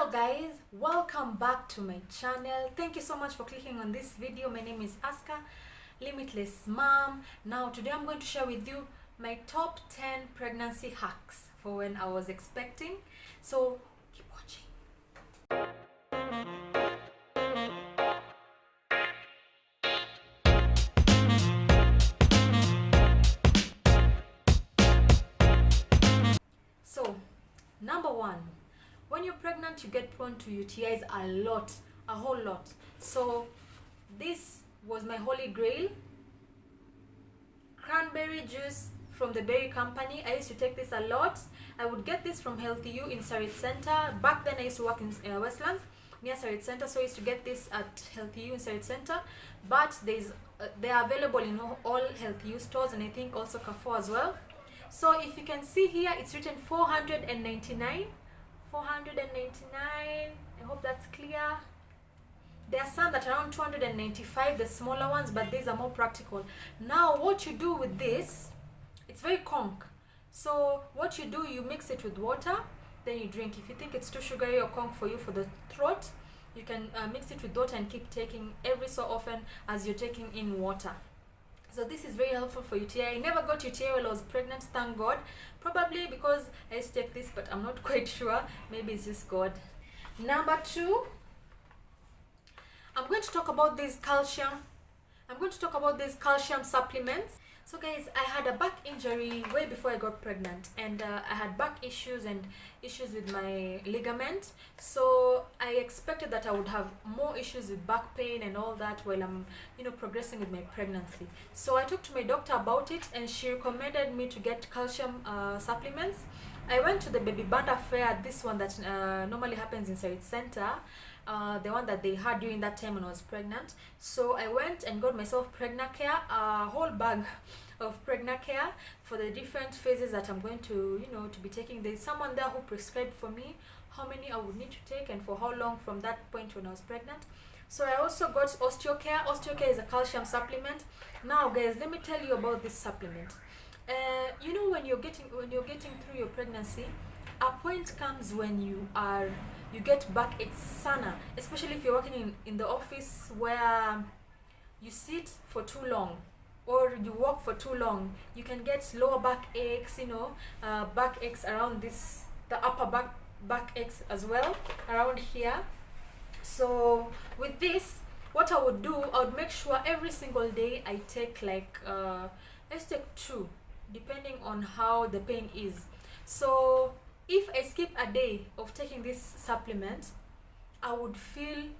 Hello guys, welcome back to my channel. Thank you so much for clicking on this video. My name is Aska, Limitless Mom. Now today I'm going to share with you my top 10 pregnancy hacks for when I was expecting. So keep watching. So number one, when you're pregnant you get prone to UTIs a whole lot. So this was my holy grail, cranberry juice from the berry company. I used to take this a lot. I would get this from Healthy You in Sarit Center. Back then I used to work in Westlands near Sarit Center, so I used to get this at Healthy You in Sarit Center. But they are available in all Healthy You stores, and I think also Carrefour as well. So if you can see here, it's written 499. I hope that's clear. There are some that are around 295, the smaller ones, but these are more practical. Now what you do with this, it's very conk. So what you do, you mix it with water, then you drink. If you think it's too sugary or conk for you for the throat, you can mix it with water and keep taking every so often as you're taking in water. So this is very helpful for UTI. I never got UTI while I was pregnant, thank God. Probably because I used to take this, but I'm not quite sure. Maybe it's just God. Number two, I'm going to talk about these calcium supplements. So guys, I had a back injury way before I got pregnant, and I had back issues and issues with my ligament. So I expected that I would have more issues with back pain and all that while I'm progressing with my pregnancy. So I talked to my doctor about it, and she recommended me to get calcium supplements. I went to the Baby Banda fair, this one that normally happens in Sarit Center, the one that they had during that time when I was pregnant. So I went and got myself Pregnacare, a whole bag of Pregnacare for the different phases that I'm going to to be taking. There's someone there who prescribed for me how many I would need to take and for how long from that point when I was pregnant. So I also got Osteocare. Osteocare is a calcium supplement. Now guys, let me tell you about this supplement. When you're getting through your pregnancy, a point comes when you get back sana, especially if you're working in the office where you sit for too long or you walk for too long. You can get lower back aches, back aches around the upper back aches as well around here. So with this, what I would do, I would make sure every single day I take let's take 2, depending on how the pain is. So if I skip a day of taking this supplement, I would feel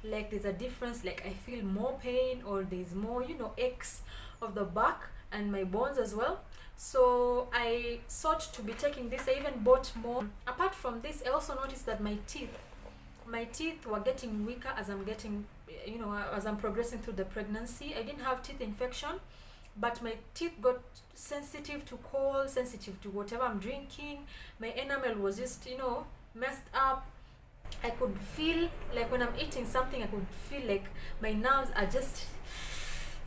like there's a difference, like I feel more pain or there's more aches of the back and my bones as well. So I sought to be taking this. I even bought more. Apart from this, I also noticed that my teeth were getting weaker as I'm getting as I'm progressing through the pregnancy. I didn't have teeth infection, but my teeth got sensitive to cold, sensitive to whatever I'm drinking. My enamel was just messed up. I could feel like when I'm eating something, I could feel like my nerves are just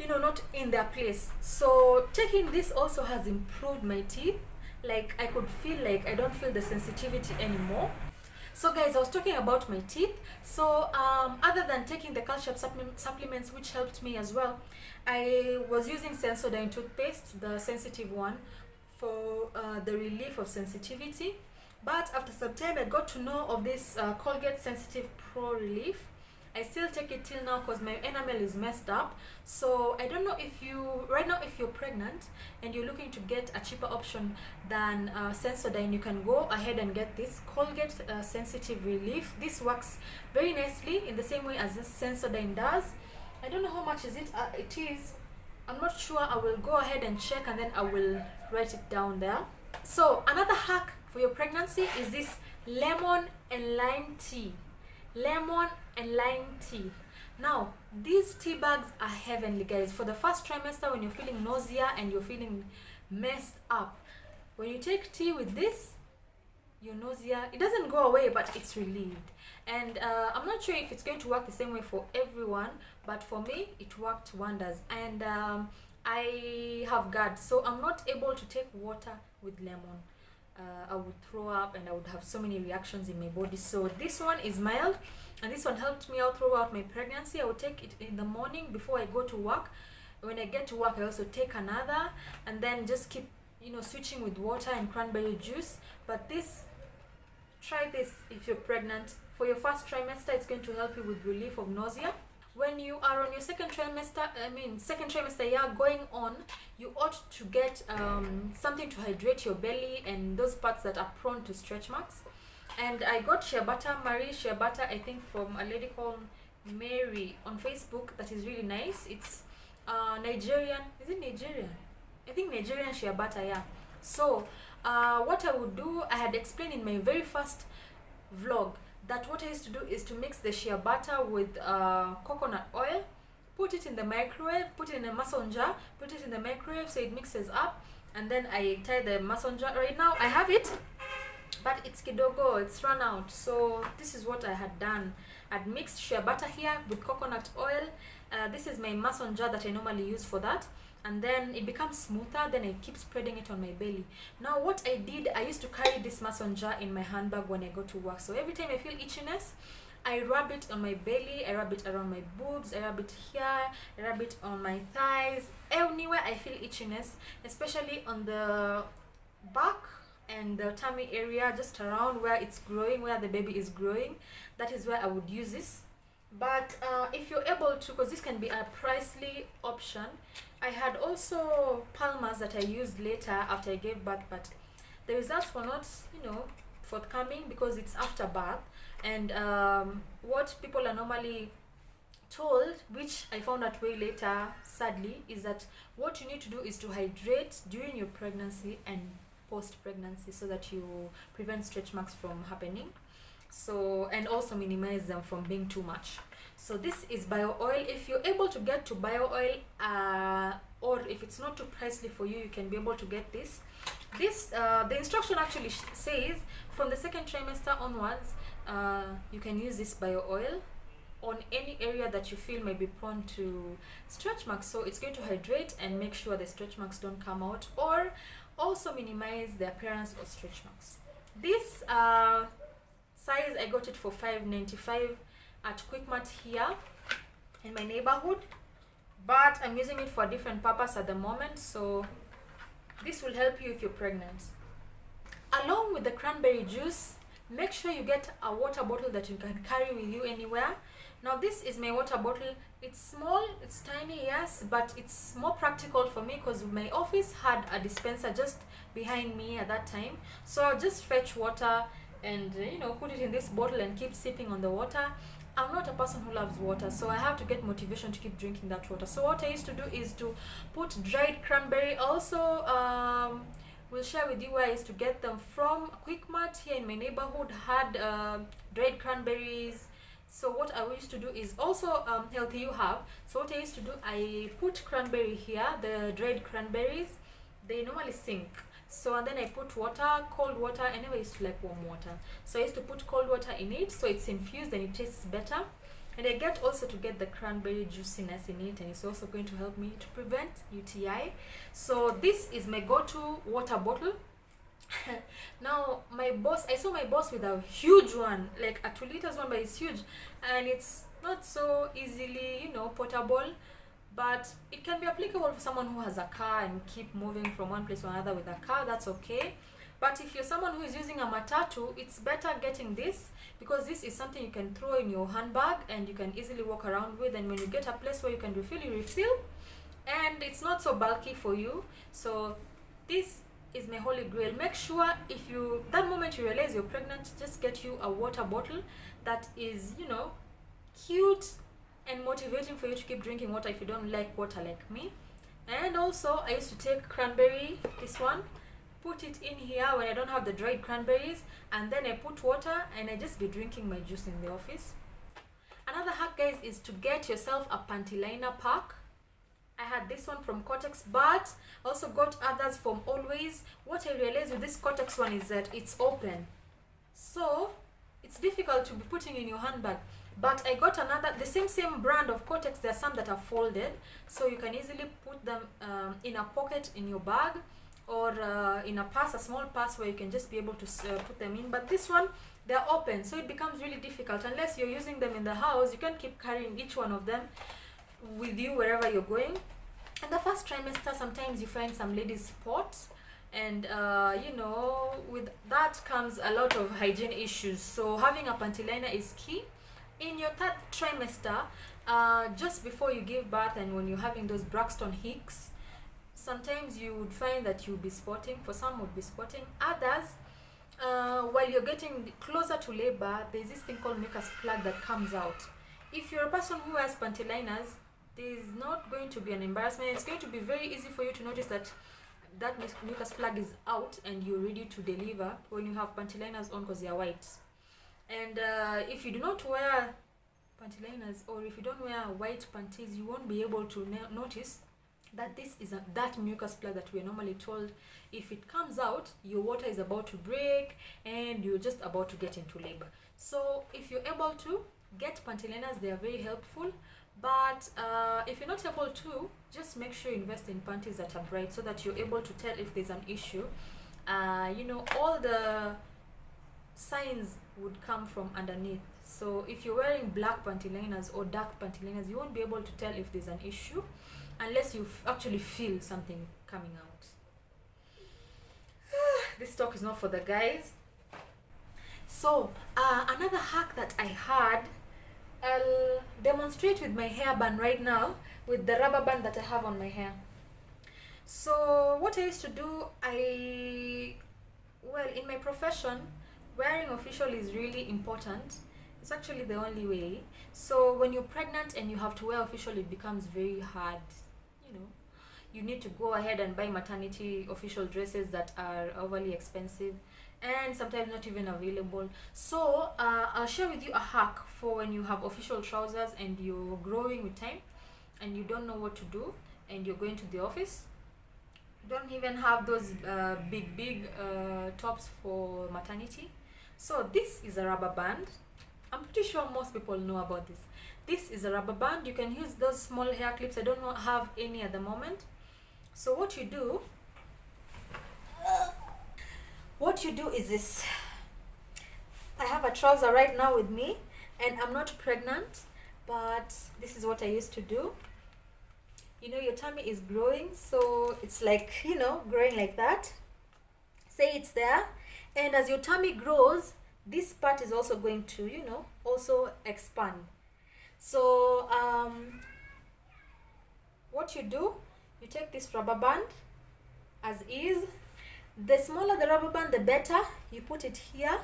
not in their place. So taking this also has improved my teeth. Like I could feel like I don't feel the sensitivity anymore. So guys, I was talking about my teeth. So other than taking the calcium supplements, which helped me as well, I was using Sensodyne toothpaste, the sensitive one, for the relief of sensitivity. But after some time I got to know of this Colgate Sensitive Pro Relief. I still take it till now because my enamel is messed up. So I don't know if if you're pregnant and you're looking to get a cheaper option than Sensodyne, you can go ahead and get this Colgate Sensitive Relief. This works very nicely in the same way as this Sensodyne does. I don't know how much it is. I'm not sure. I will go ahead and check and then I will write it down there. So another hack for your pregnancy is this lemon and lime tea. Lemon and lime tea. Now these tea bags are heavenly, guys. For the first trimester, when you're feeling nausea and you're feeling messed up, when you take tea with this, your nausea, it doesn't go away, but it's relieved. And I'm not sure if it's going to work the same way for everyone, but for me it worked wonders. And I have GERD, so I'm not able to take water with lemon. I would throw up and I would have so many reactions in my body. So this one is mild, and this one helped me out throughout my pregnancy. I would take it in the morning before I go to work. When I get to work, I also take another, and then just keep, you know, switching with water and cranberry juice. But this, try this if you're pregnant. For your first trimester, it's going to help you with relief of nausea. When you are on your second trimester year going on, you ought to get something to hydrate your belly and those parts that are prone to stretch marks. And I got shea butter, Marie shea butter, I think from a lady called Mary on Facebook. That is really nice. It's Nigerian. Is it Nigerian? I think Nigerian shea butter, yeah. So what I would do, I had explained in my very first vlog that what I used to do is to mix the shea butter with coconut oil, put it in the microwave, put it in a mason jar, put it in the microwave so it mixes up, and then I tie the mason jar. Right now I have it, but it's kidogo, it's run out. So this is what I had done. I'd mixed shea butter here with coconut oil. This is my mason jar that I normally use for that, and then it becomes smoother. Then I keep spreading it on my belly. Now what I did, I used to carry this mason jar in my handbag when I go to work. So every time I feel itchiness, I rub it on my belly, I rub it around my boobs, I rub it here, I rub it on my thighs, anywhere I feel itchiness, especially on the back and the tummy area, just around where it's growing, where the baby is growing. That is where I would use this. But if you're able to, because this can be a pricey option, I had also Palmers that I used later after I gave birth, but the results were not, you know, forthcoming because it's after birth. And what people are normally told, which I found out way later sadly, is that what you need to do is to hydrate during your pregnancy and post-pregnancy so that you prevent stretch marks from happening. So, and also minimize them from being too much. So this is bio oil. If you're able to get to bio oil, or if it's not too pricey for you, you can be able to get this. The instruction actually says from the second trimester onwards, you can use this bio oil on any area that you feel may be prone to stretch marks. So it's going to hydrate and make sure the stretch marks don't come out, or also minimize the appearance of stretch marks. This size, I got it for $5.95 at Quickmart here in my neighborhood, but I'm using it for a different purpose at the moment. So this will help you if you're pregnant. Along with the cranberry juice, make sure you get a water bottle that you can carry with you anywhere. Now this is my water bottle. It's small, it's tiny, yes, but it's more practical for me because my office had a dispenser just behind me at that time. So I'll just fetch water and, you know, put it in this bottle and keep sipping on the water. I'm not a person who loves water, so I have to get motivation to keep drinking that water. So what I used to do is to put dried cranberry. Also will share with you where I used to get them from. Quickmart here in my neighborhood had dried cranberries. So what I used to do is also Healthy You Have. So what I used to do, I put cranberry here, the dried cranberries. They normally sink. So and then I put water, cold water. Anyway, I used to like warm water. So I used to put cold water in it, so it's infused and it tastes better. And I get also to get the cranberry juiciness in it, and it's also going to help me to prevent UTI. So this is my go-to water bottle. Now my boss, I saw my boss with a huge one, like a 2 liters one, but it's huge and it's not so easily, you know, portable. But it can be applicable for someone who has a car and keep moving from one place to another with a car. That's okay. But if you're someone who is using a matatu, it's better getting this, because this is something you can throw in your handbag and you can easily walk around with. And when you get a place where you can refill, you refill, and it's not so bulky for you. So this is my holy grail. Make sure if you, that moment you realize you're pregnant, just get you a water bottle that is, you know, cute and motivating for you to keep drinking water if you don't like water like me. And also I used to take cranberry, this one, put it in here when I don't have the dried cranberries, and then I put water and I just be drinking my juice in the office. Another hack, guys, is to get yourself a panty liner pack. I had this one from Cortex, but also got others from Always. What I realized with this Cortex one is that it's open, so it's difficult to be putting in your handbag. But I got another, the same brand of Cortex. There are some that are folded, so you can easily put them in a pocket in your bag, or in a purse, a small purse where you can just be able to put them in. But this one, they're open, so it becomes really difficult. Unless you're using them in the house, you can't keep carrying each one of them with you wherever you're going. In the first trimester, sometimes you find some ladies spot, and you know, with that comes a lot of hygiene issues. So having a panty liner is key. In your third trimester, just before you give birth and when you're having those Braxton Hicks, sometimes you would find that you'll be spotting. For some would be spotting, others while you're getting closer to labor, there's this thing called mucus plug that comes out. If you're a person who has panty liners, there's not going to be an embarrassment. It's going to be very easy for you to notice that mucus plug is out and you're ready to deliver when you have panty liners on, because they are white. And if you do not wear panty liners, or if you don't wear white panties, you won't be able to notice that this is that mucus plug that we're normally told if it comes out, your water is about to break and you're just about to get into labor. So if you're able to get panty liners, they are very helpful. But if you're not able to, just make sure you invest in panties that are bright so that you're able to tell if there's an issue. You know, all the signs would come from underneath. So if you're wearing black panty liners or dark panty liners, you won't be able to tell if there's an issue unless you actually feel something coming out. This talk is not for the guys. So another hack that I had, I'll demonstrate with my hairband right now, with the rubber band that I have on my hair. So what I used to do, well, in my profession, wearing official is really important. It's actually the only way. So when you're pregnant and you have to wear official, it becomes very hard. You know, you need to go ahead and buy maternity official dresses that are overly expensive and sometimes not even available. So I'll share with you a hack for when you have official trousers and you're growing with time and you don't know what to do and you're going to the office. You don't even have those big tops for maternity. So this is a rubber band. I'm pretty sure most people know about this. This is a rubber band. You can use those small hair clips. I don't have any at the moment. So what you do is this. I have a trouser right now with me and I'm not pregnant, but this is what I used to do. You know, your tummy is growing, so it's like, you know, growing like that. Say it's there, and as your tummy grows, this part is also going to, you know, also expand. So what you do, you take this rubber band as is. The smaller the rubber band, the better. You put it here.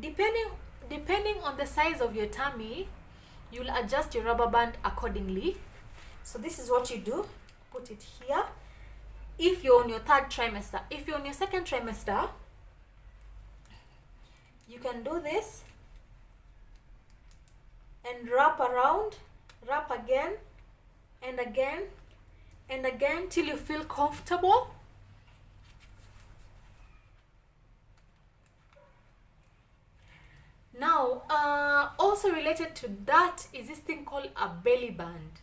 Depending on the size of your tummy, you'll adjust your rubber band accordingly. So this is what you do. Put it here. If you're on your third trimester, if you're on your second trimester, you can do this and wrap around, wrap again and again and again till you feel comfortable. Now, also related to that is this thing called a belly band.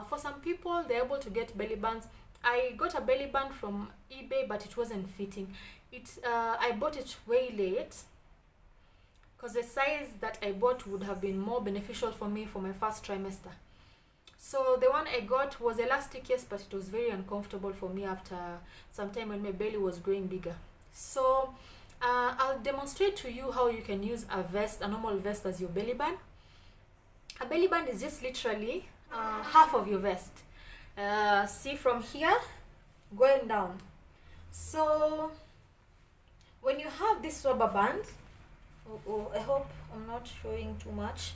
For some people, they're able to get belly bands. I got a belly band from eBay, but it wasn't fitting. I bought it way late because the size that I bought would have been more beneficial for me for my first trimester. So the one I got was elastic, yes, but it was very uncomfortable for me after some time when my belly was growing bigger. So I'll demonstrate to you how you can use a vest, a normal vest, as your belly band. A belly band is just literally half of your vest. See, from here going down. So when you have this rubber band, I hope I'm not showing too much.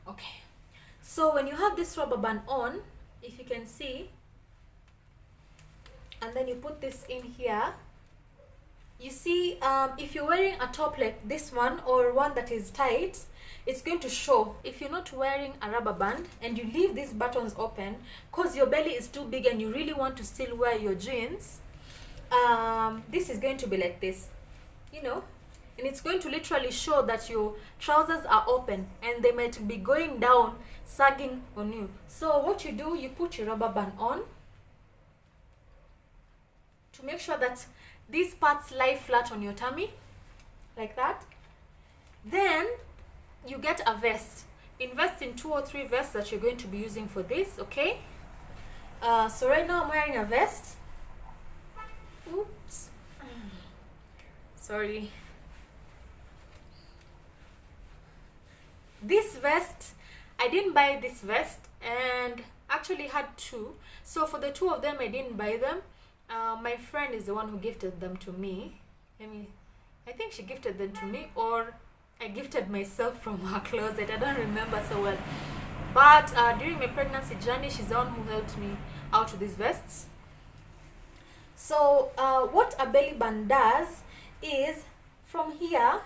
Okay. So when you have this rubber band on, if you can see, and then you put this in here, you see, if you're wearing a top like this one or one that is tight, it's going to show. If you're not wearing a rubber band and you leave these buttons open because your belly is too big and you really want to still wear your jeans, this is going to be like this, you know, and it's going to literally show that your trousers are open and they might be going down, sagging on you. So what you do, you put your rubber band on to make sure that these parts lie flat on your tummy, like that. Then you get a vest. Invest in 2 or 3 vests that you're going to be using for this, okay? So right now I'm wearing a vest. Oops. Sorry. This vest, I didn't buy this vest, and actually had 2. So for the 2 of them, I didn't buy them. My friend is the one who gifted them to me. I think she gifted them to me, or I gifted myself from her closet. I don't remember so well. But during my pregnancy journey, she's the one who helped me out with these vests. So what a belly band does is, from here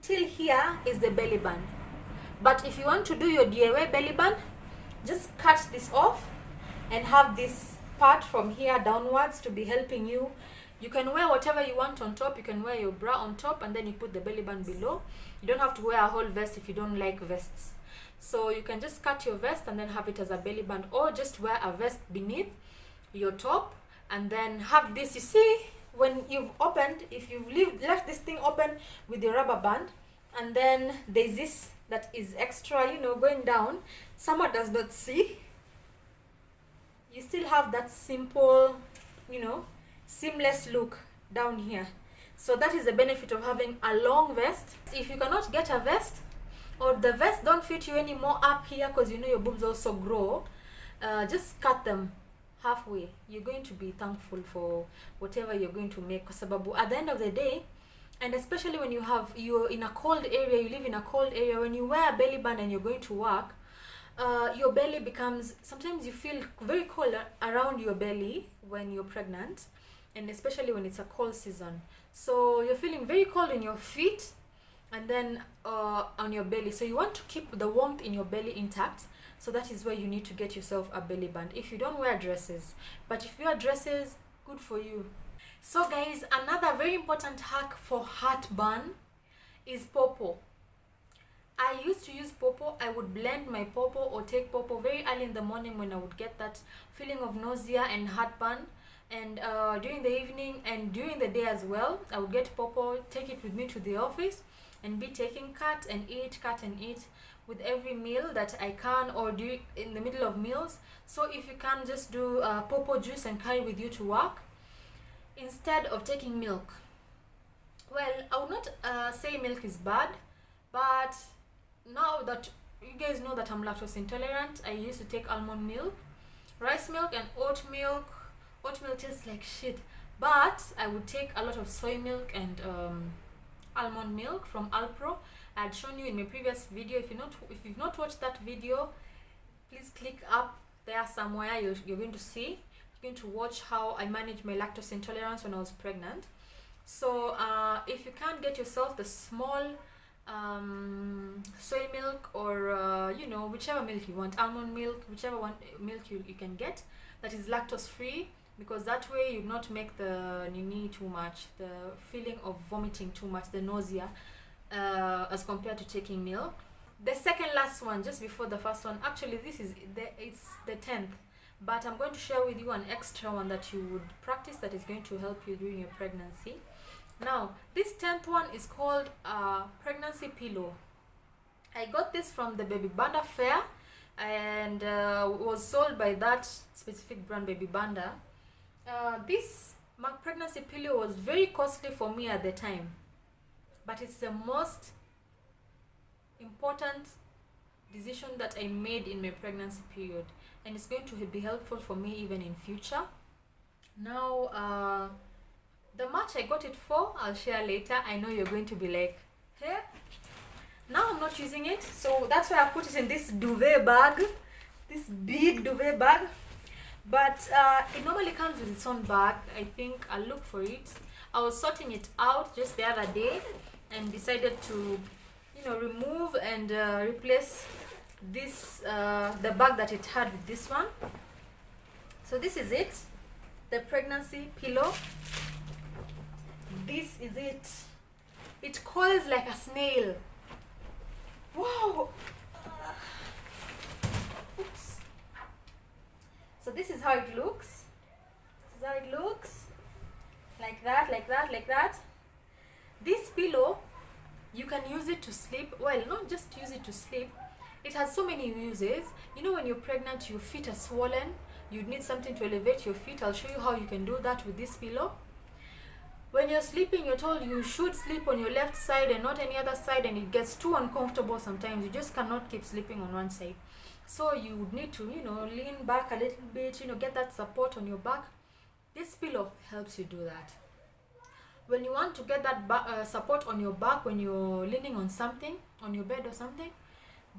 till here is the belly band. But if you want to do your DIY belly band, just cut this off and have this part from here downwards to be helping you. You can wear whatever you want on top. You can wear your bra on top, and then you put the belly band below. You don't have to wear a whole vest if you don't like vests. So you can just cut your vest and then have it as a belly band, or just wear a vest beneath your top and then have this. You see, when you've opened, if you've left this thing open with your rubber band, and then there's this that is extra, you know, going down, someone does not see, you still have that simple, you know, seamless look down here. So that is the benefit of having a long vest. If you cannot get a vest, or the vest don't fit you anymore up here because you know your boobs also grow, just cut them halfway. You're going to be thankful for whatever you're going to make, because at the end of the day, and especially when you're in a cold area, you live in a cold area, when you wear a belly band and you're going to work, your belly becomes, sometimes you feel very cold around your belly when you're pregnant, and especially when it's a cold season. So you're feeling very cold in your feet and then on your belly. So you want to keep the warmth in your belly intact. So that is where you need to get yourself a belly band if you don't wear dresses. But if you wear dresses, good for you. So guys, another very important hack for heartburn is pawpaw. I used to use pawpaw. I would blend my pawpaw or take pawpaw very early in the morning when I would get that feeling of nausea and heartburn. And during the evening and during the day as well, I would get pawpaw, take it with me to the office, and be taking cut and eat with every meal that I can, or do in the middle of meals. So if you can, just do pawpaw juice and carry with you to work instead of taking milk. Well, I would not say milk is bad, but now that you guys know that I'm lactose intolerant, I used to take almond milk, rice milk, and oat milk. Oat milk tastes like shit, but I would take a lot of soy milk and almond milk from Alpro. I had shown you in my previous video. If you've not watched that video, please click up there somewhere. You're going to see. You're going to watch how I managed my lactose intolerance when I was pregnant. So if you can't get yourself the small soy milk, or you know, whichever milk you want, almond milk, whichever one milk you can get that is lactose free, because that way you not make the nini too much, the feeling of vomiting too much, the nausea, as compared to taking milk. The second last one, just before the first one, actually it's the 10th, but I'm going to share with you an extra one that you would practice that is going to help you during your pregnancy. Now this 10th one is called pregnancy pillow. I got this from the Baby Banda fair, and was sold by that specific brand, Baby Banda. This pregnancy pillow was very costly for me at the time, but it's the most important decision that I made in my pregnancy period, and it's going to be helpful for me even in future. Now the match I got it for, I'll share later. I know you're going to be like, hey, now I'm not using it, so that's why I put it in this duvet bag, this big duvet bag. But it normally comes with its own bag. I think I'll look for it. I was sorting it out just the other day and decided to, you know, remove and replace this the bag that it had with this one. So this is it, the pregnancy pillow. This is it. It coils like a snail. Wow. Oops. So this is how it looks. This is how it looks. Like that, like that, like that. This pillow, you can use it to sleep. Well, not just use it to sleep. It has so many uses. You know, when you're pregnant, your feet are swollen. You need something to elevate your feet. I'll show you how you can do that with this pillow. When you're sleeping, you're told you should sleep on your left side and not any other side, and it gets too uncomfortable sometimes. You just cannot keep sleeping on one side. So you would need to, lean back a little bit, get that support on your back. This pillow helps you do that. When you want to get that support on your back when you're leaning on something, on your bed or something,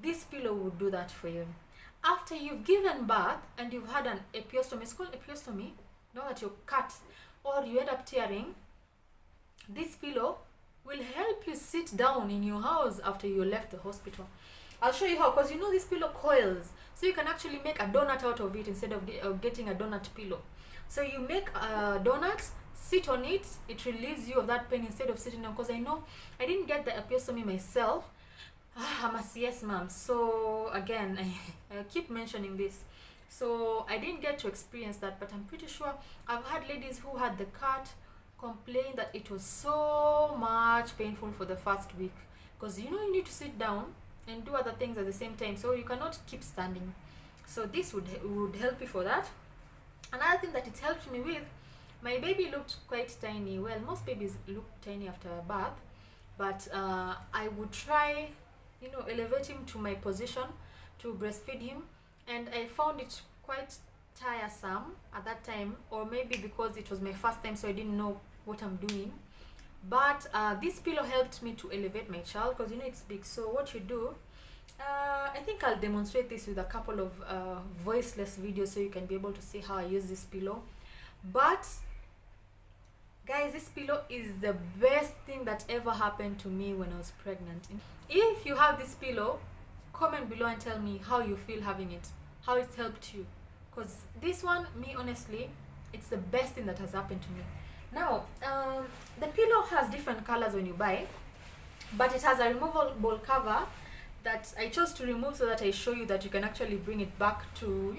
this pillow will do that for you. After you've given birth and you've had an episiotomy, it's called episiotomy, that you're cut or you end up tearing, this pillow will help you sit down in your house after you left the hospital. I'll show you how, because this pillow coils, so you can actually make a donut out of it instead of getting a donut pillow. So you make a donut, sit on it, it relieves you of that pain instead of sitting down. Because I know I didn't get the episiotomy myself. I'm a CS mom, so again, I keep mentioning this. So I didn't get to experience that, but I'm pretty sure I've had ladies who had the cut complain that it was so much painful for the first week, because you need to sit down and do other things at the same time, so you cannot keep standing. So this would help you for that. Another thing that it helped me with, my baby looked quite tiny. Well, most babies look tiny after birth, but I would try elevate him to my position to breastfeed him, and I found it quite tiresome at that time, or maybe because it was my first time, so I didn't know what I'm doing. But this pillow helped me to elevate my child, because it's big. So what you do, I think I'll demonstrate this with a couple of voiceless videos so you can be able to see how I use this pillow. But guys, this pillow is the best thing that ever happened to me when I was pregnant. If you have this pillow, comment below and tell me how you feel having it, how it's helped you. Because this one, me honestly, it's the best thing that has happened to me. Now, the pillow has different colors when you buy, but it has a removable cover that I chose to remove so that I show you that you can actually bring it back to,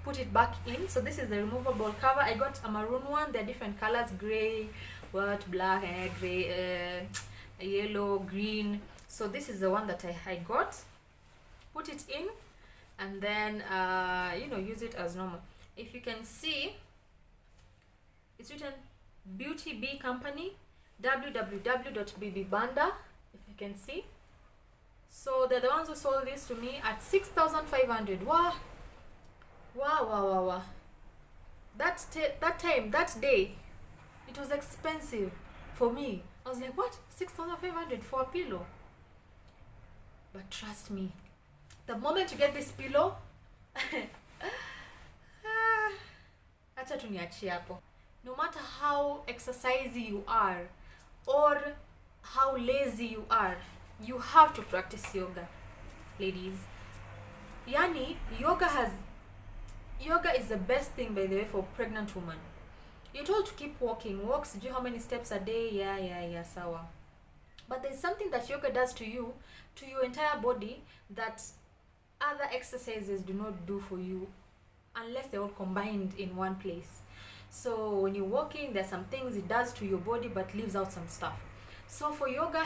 put it back in. So this is the removable cover. I got a maroon one. They're different colors: gray, black, gray, yellow, green. So this is the one that I got. Put it in and then use it as normal. If you can see, it's written Beauty Bee Company, www.bbanda, if you can see. So they're the ones who sold this to me at 6,500. Wow. That day, it was expensive for me. I was like, what? 6,500 for a pillow? But trust me, the moment you get this pillow, acha tuniachie hapo. No matter how exercisey you are or how lazy you are, you have to practice yoga, ladies. Yani, yoga is the best thing, by the way, for pregnant women. You're told to keep walking. Walks, do you know how many steps a day? Yeah, sawa. But there's something that yoga does to you, to your entire body, that other exercises do not do for you unless they're all combined in one place. So when you're walking, there's some things it does to your body but leaves out some stuff. So for yoga,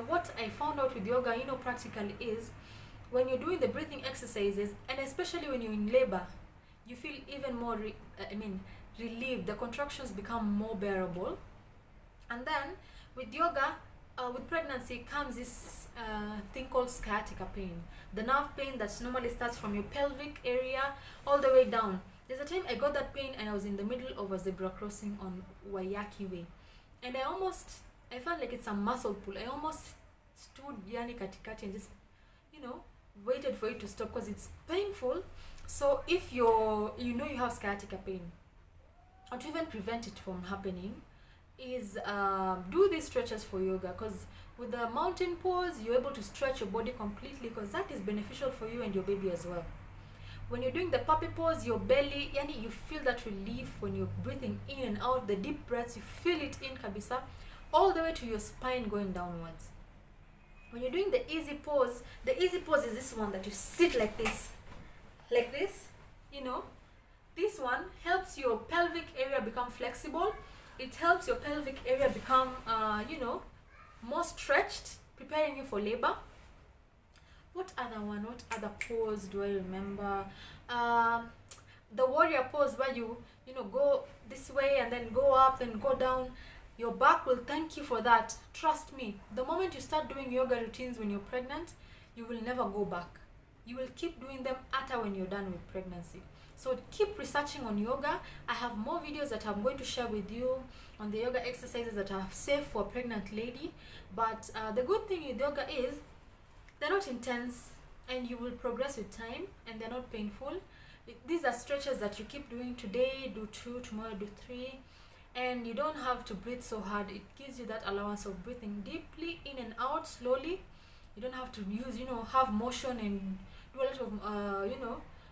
what I found out with yoga, practically, is when you're doing the breathing exercises, and especially when you're in labor, you feel even more relieved. The contractions become more bearable. And then with yoga, with pregnancy comes this thing called sciatica pain, the nerve pain that normally starts from your pelvic area all the way down. There's a time I got that pain and I was in the middle of a zebra crossing on Wayaki Way, and I felt like it's a muscle pull. I almost stood katikati and just waited for it to stop because it's painful. So if you have sciatica pain, or to even prevent it from happening, is do these stretches for yoga, because with the mountain pose you're able to stretch your body completely, because that is beneficial for you and your baby as well. When you're doing the puppy pose, your belly, you feel that relief when you're breathing in and out, the deep breaths, you feel it in kabisa, all the way to your spine going downwards. When you're doing the easy pose is this one that you sit like this, This one helps your pelvic area become flexible. It helps your pelvic area become, more stretched, preparing you for labor. What other one? What other pose do I remember? The warrior pose, where you go this way and then go up, then go down. Your back will thank you for that. Trust me. The moment you start doing yoga routines when you're pregnant, you will never go back. You will keep doing them after when you're done with pregnancy. So keep researching on yoga. I have more videos that I'm going to share with you on the yoga exercises that are safe for a pregnant lady. But the good thing with yoga is they're not intense, and you will progress with time, and they're not painful. These are stretches that you keep doing. Today do 2, tomorrow do 3, and you don't have to breathe so hard. It gives you that allowance of breathing deeply in and out slowly. You don't have to use have motion and do a lot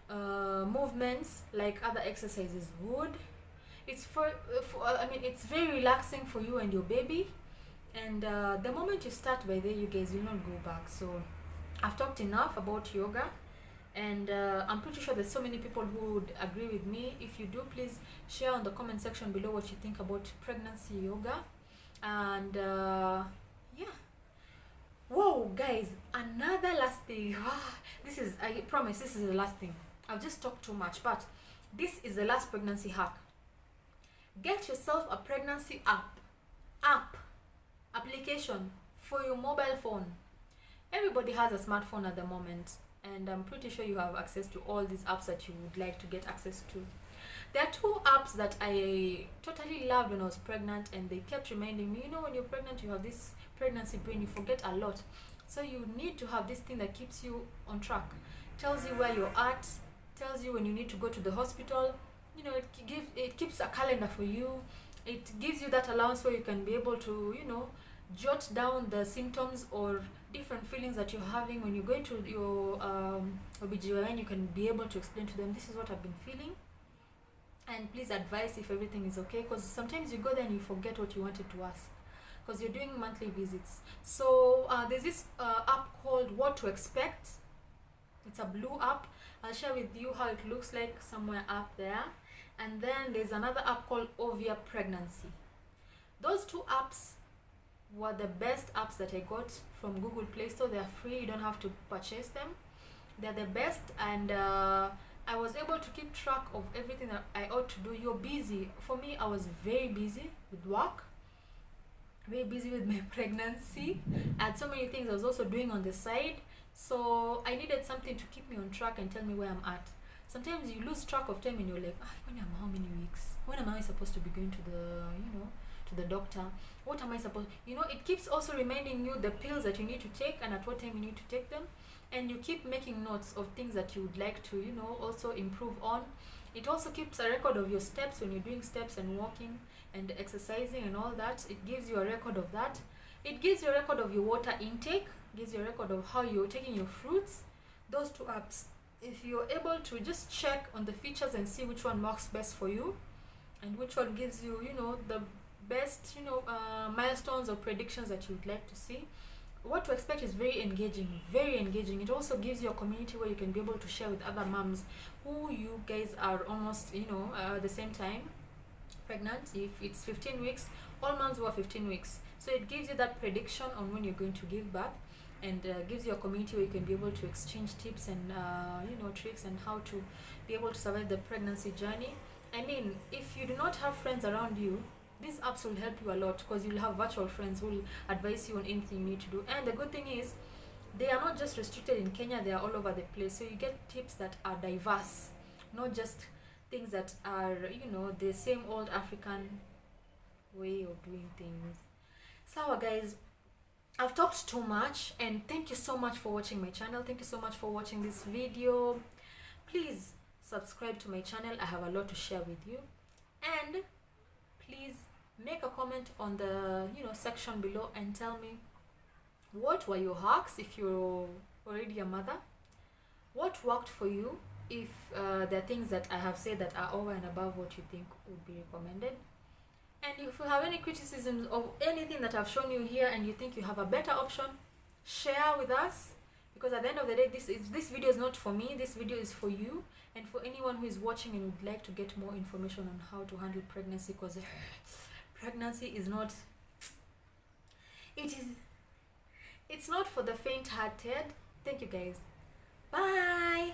of movements like other exercises would. It's it's very relaxing for you and your baby, and the moment you start by there, you guys will not go back. So I've talked enough about yoga, and I'm pretty sure there's so many people who would agree with me. If you do, please share on the comment section below what you think about pregnancy yoga. And yeah, whoa guys, another last thing. I promise this is the last thing. I've just talked too much, but this is the last pregnancy hack. Get yourself a pregnancy application for your mobile phone. Everybody has a smartphone at the moment, and I'm pretty sure you have access to all these apps that you would like to get access to. There are 2 apps that I totally loved when I was pregnant, and they kept reminding me, when you're pregnant, you have this pregnancy brain, you forget a lot. So you need to have this thing that keeps you on track. Tells you where you're at, tells you when you need to go to the hospital. It keeps a calendar for you. It gives you that allowance where you can be able to, jot down the symptoms or different feelings that you're having. When you go to your OBGYN, you can be able to explain to them, this is what I've been feeling, and please advise if everything is okay, because sometimes you go there and you forget what you wanted to ask because you're doing monthly visits. So there's this app called What to Expect. It's a blue app. I'll share with you how it looks like somewhere up there. And then there's another app called Ovia Pregnancy. Those 2 apps were the best apps that I got from Google Playstore. They're free, you don't have to purchase them. They're the best, and I was able to keep track of everything that I ought to do. You're busy. For me, I was very busy with work, very busy with my pregnancy. I had so many things I was also doing on the side. So I needed something to keep me on track and tell me where I'm at. Sometimes you lose track of time and you're like, when am I, how many weeks? When am I supposed to be going to the doctor? What am I supposed, it keeps also reminding you the pills that you need to take and at what time you need to take them. And you keep making notes of things that you would like to, also improve on. It also keeps a record of your steps when you're doing steps and walking and exercising and all that. It gives you a record of that. It gives you a record of your water intake, gives you a record of how you're taking your fruits. Those 2 apps, if you're able to just check on the features and see which one works best for you and which one gives you, the best, milestones or predictions that you would like to see. What to Expect is very engaging, very engaging. It also gives you a community where you can be able to share with other moms who you guys are almost, the same time pregnant. If it's 15 weeks, all moms were 15 weeks. So it gives you that prediction on when you're going to give birth, and gives you a community where you can be able to exchange tips and tricks and how to be able to survive the pregnancy journey. I mean, if you do not have friends around you, these apps will help you a lot, because you'll have virtual friends who will advise you on anything you need to do. And the good thing is, they are not just restricted in Kenya, they are all over the place. So you get tips that are diverse, not just things that are, the same old African way of doing things. So guys, I've talked too much, and thank you so much for watching my channel. Thank you so much for watching this video. Please subscribe to my channel. I have a lot to share with you. And please make a comment on the section below and tell me, what were your hacks if you're already a mother? What worked for you? If there are things that I have said that are over and above what you think would be recommended. And if you have any criticisms of anything that I've shown you here and you think you have a better option, share with us. because at the end of the day, this video is not for me. This video is for you and for anyone who is watching and would like to get more information on how to handle pregnancy, because pregnancy is not, it's not for the faint-hearted. Thank you guys. Bye.